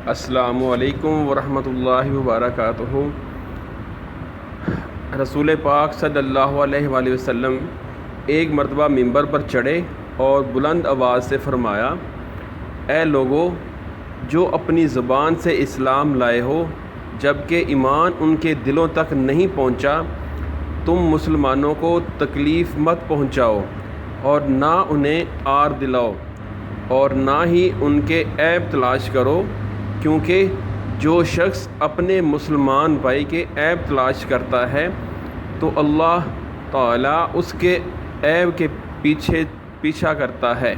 السلام علیکم ورحمۃ اللہ وبرکاتہ۔ رسول پاک صلی اللہ علیہ وآلہ وسلم ایک مرتبہ منبر پر چڑھے اور بلند آواز سے فرمایا، اے لوگو جو اپنی زبان سے اسلام لائے ہو جبکہ ایمان ان کے دلوں تک نہیں پہنچا، تم مسلمانوں کو تکلیف مت پہنچاؤ اور نہ انہیں آر دلاؤ اور نہ ہی ان کے عیب تلاش کرو، کیونکہ جو شخص اپنے مسلمان بھائی کے عیب تلاش کرتا ہے تو اللہ تعالیٰ اس کے عیب کے پیچھا کرتا ہے،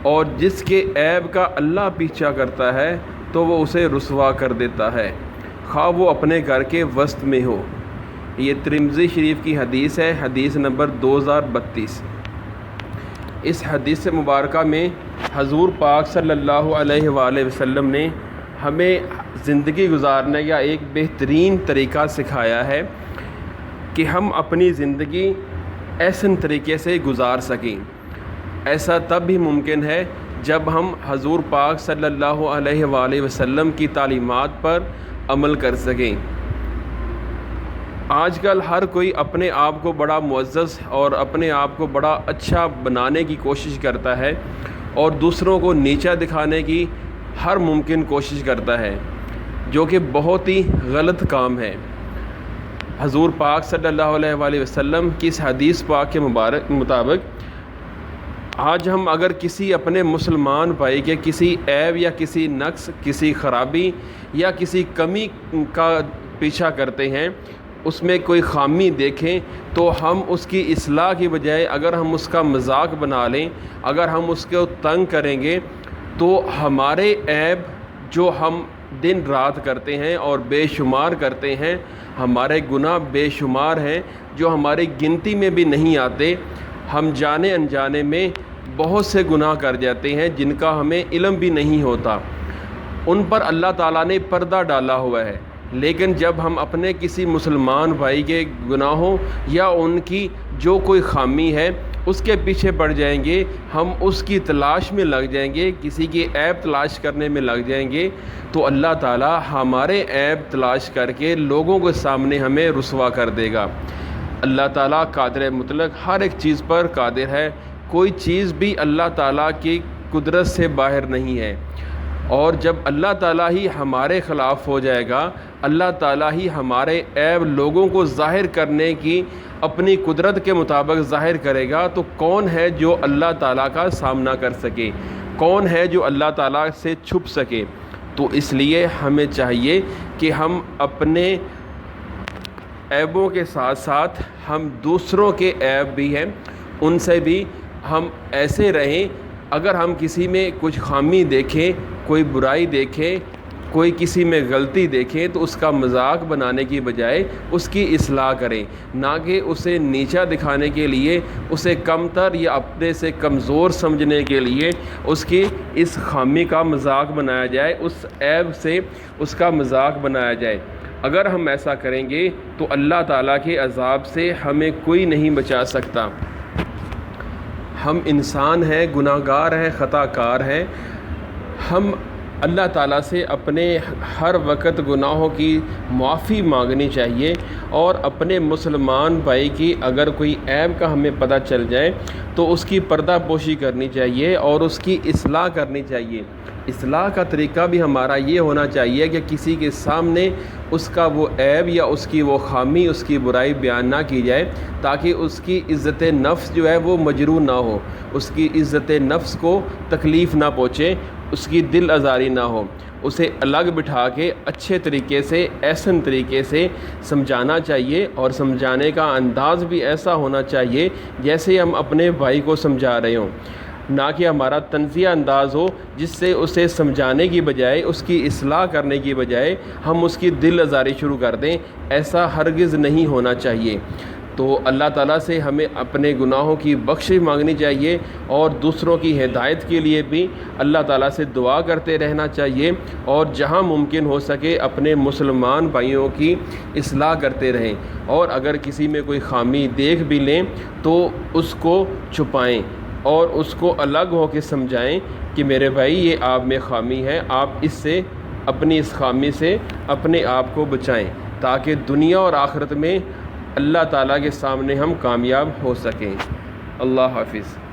اور جس کے عیب کا اللہ پیچھا کرتا ہے تو وہ اسے رسوا کر دیتا ہے، خواہ وہ اپنے گھر کے وسط میں ہو۔ یہ ترمذی شریف کی حدیث ہے، حدیث نمبر 2032۔ اس حدیث مبارکہ میں حضور پاک صلی اللہ علیہ وآلہ وسلم نے ہمیں زندگی گزارنے کا ایک بہترین طریقہ سکھایا ہے کہ ہم اپنی زندگی ایسن طریقے سے گزار سکیں۔ ایسا تب بھی ممکن ہے جب ہم حضور پاک صلی اللہ علیہ وآلہ وسلم کی تعلیمات پر عمل کر سکیں۔ آج کل ہر کوئی اپنے آپ کو بڑا معزز اور اپنے آپ کو بڑا اچھا بنانے کی کوشش کرتا ہے اور دوسروں کو نیچا دکھانے کی ہر ممکن کوشش کرتا ہے، جو کہ بہت ہی غلط کام ہے۔ حضور پاک صلی اللہ علیہ وآلہ وسلم کی اس حدیث پاک کے مطابق آج ہم اگر کسی اپنے مسلمان بھائی کے کسی عیب یا کسی نقص، کسی خرابی یا کسی کمی کا پیچھا کرتے ہیں، اس میں کوئی خامی دیکھیں، تو ہم اس کی اصلاح کی بجائے اگر ہم اس کا مذاق بنا لیں، اگر ہم اس کو تنگ کریں گے، تو ہمارے عیب جو ہم دن رات کرتے ہیں اور بے شمار کرتے ہیں، ہمارے گناہ بے شمار ہیں جو ہماری گنتی میں بھی نہیں آتے، ہم جانے انجانے میں بہت سے گناہ کر جاتے ہیں جن کا ہمیں علم بھی نہیں ہوتا، ان پر اللہ تعالیٰ نے پردہ ڈالا ہوا ہے۔ لیکن جب ہم اپنے کسی مسلمان بھائی کے گناہوں یا ان کی جو کوئی خامی ہے اس کے پیچھے پڑ جائیں گے، ہم اس کی تلاش میں لگ جائیں گے، کسی کی عیب تلاش کرنے میں لگ جائیں گے، تو اللہ تعالیٰ ہمارے عیب تلاش کر کے لوگوں کے سامنے ہمیں رسوا کر دے گا۔ اللہ تعالیٰ قادر مطلق ہر ایک چیز پر قادر ہے، کوئی چیز بھی اللہ تعالیٰ کی قدرت سے باہر نہیں ہے، اور جب اللہ تعالیٰ ہی ہمارے خلاف ہو جائے گا، اللہ تعالیٰ ہی ہمارے عیب لوگوں کو ظاہر کرنے کی اپنی قدرت کے مطابق ظاہر کرے گا، تو کون ہے جو اللہ تعالیٰ کا سامنا کر سکے، کون ہے جو اللہ تعالیٰ سے چھپ سکے؟ تو اس لیے ہمیں چاہیے کہ ہم اپنے عیبوں کے ساتھ ساتھ ہم دوسروں کے عیب بھی ہیں ان سے بھی ہم ایسے رہیں، اگر ہم کسی میں کچھ خامی دیکھیں، کوئی برائی دیکھیں، کوئی کسی میں غلطی دیکھیں، تو اس کا مذاق بنانے کی بجائے اس کی اصلاح کریں، نہ کہ اسے نیچا دکھانے کے لیے، اسے کم تر یا اپنے سے کمزور سمجھنے کے لیے اس کی اس خامی کا مذاق بنایا جائے، اس عیب سے اس کا مذاق بنایا جائے۔ اگر ہم ایسا کریں گے تو اللہ تعالیٰ کے عذاب سے ہمیں کوئی نہیں بچا سکتا۔ ہم انسان ہیں، گناہ گار ہیں، خطا کار ہیں، ہم اللہ تعالیٰ سے اپنے ہر وقت گناہوں کی معافی مانگنی چاہیے، اور اپنے مسلمان بھائی کی اگر کوئی عیب کا ہمیں پتہ چل جائے تو اس کی پردہ پوشی کرنی چاہیے اور اس کی اصلاح کرنی چاہیے۔ اصلاح کا طریقہ بھی ہمارا یہ ہونا چاہیے کہ کسی کے سامنے اس کا وہ عیب یا اس کی وہ خامی، اس کی برائی بیان نہ کی جائے، تاکہ اس کی عزت نفس جو ہے وہ مجروح نہ ہو، اس کی عزت نفس کو تکلیف نہ پہنچے، اس کی دل آزاری نہ ہو۔ اسے الگ بٹھا کے اچھے طریقے سے، احسن طریقے سے سمجھانا چاہیے، اور سمجھانے کا انداز بھی ایسا ہونا چاہیے جیسے ہم اپنے بھائی کو سمجھا رہے ہوں، نہ کہ ہمارا طنزیہ انداز ہو جس سے اسے سمجھانے کی بجائے، اس کی اصلاح کرنے کی بجائے ہم اس کی دل آزاری شروع کر دیں۔ ایسا ہرگز نہیں ہونا چاہیے۔ تو اللہ تعالیٰ سے ہمیں اپنے گناہوں کی بخشش مانگنی چاہیے، اور دوسروں کی ہدایت کے لیے بھی اللہ تعالیٰ سے دعا کرتے رہنا چاہیے، اور جہاں ممکن ہو سکے اپنے مسلمان بھائیوں کی اصلاح کرتے رہیں، اور اگر کسی میں کوئی خامی دیکھ بھی لیں تو اس کو چھپائیں اور اس کو الگ ہو کے سمجھائیں کہ میرے بھائی یہ آپ میں خامی ہے، آپ اس سے اپنی اس خامی سے اپنے آپ کو بچائیں، تاکہ دنیا اور آخرت میں اللہ تعالیٰ کے سامنے ہم کامیاب ہو سکیں۔ اللہ حافظ۔